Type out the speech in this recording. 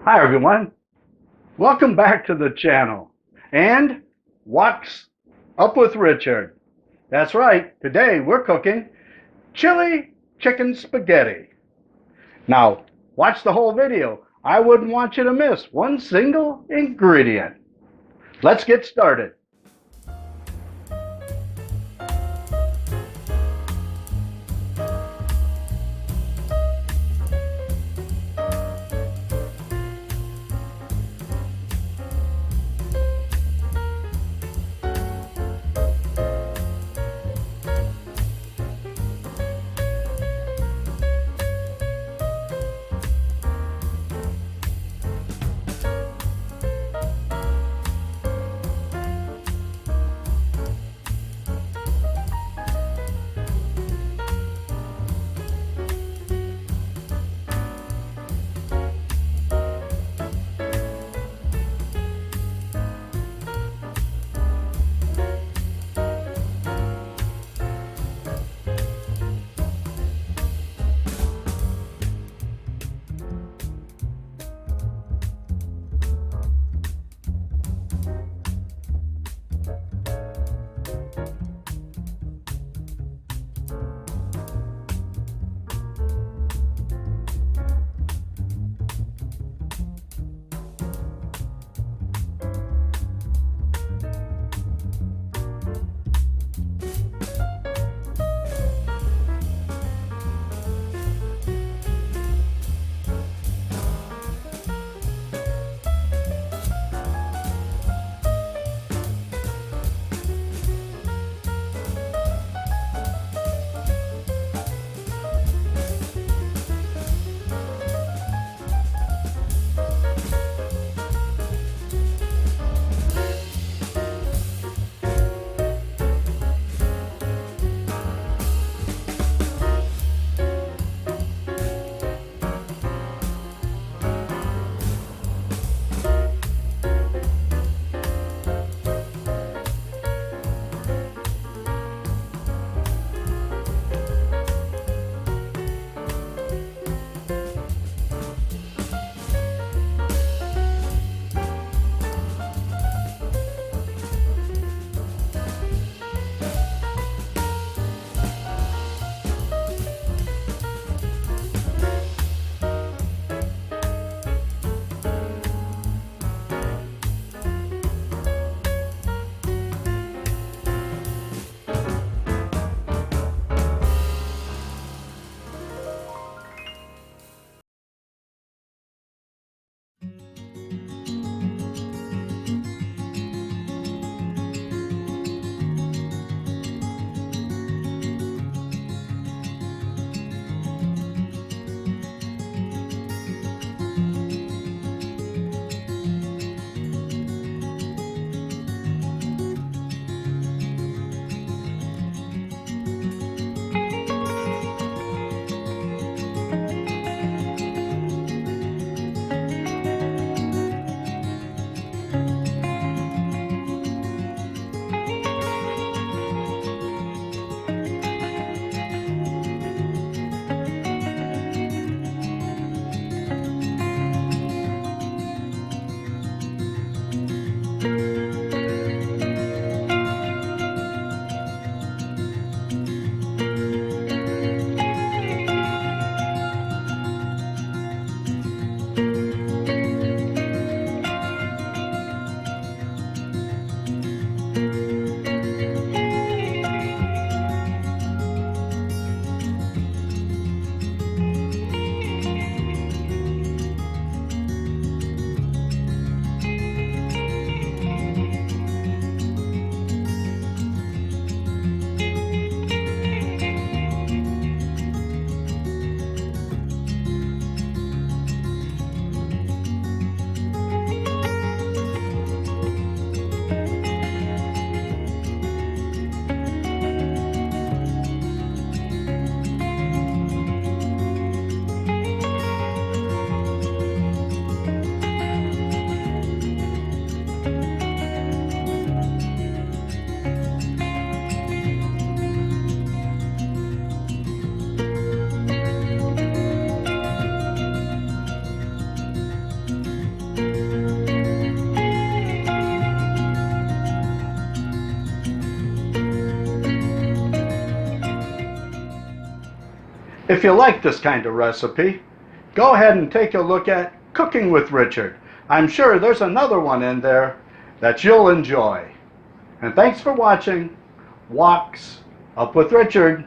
Hi everyone, welcome back to the channel. And what's up with Richard? That's right, today we're cooking chili chicken spaghetti. Now, watch the whole video. I wouldn't want you to miss one single ingredient. Let's get started. If you like this kind of recipe, go ahead and take a look at Cooking with Richard. I'm sure there's another one in there that you'll enjoy. And thanks for watching. Woks up with Richard.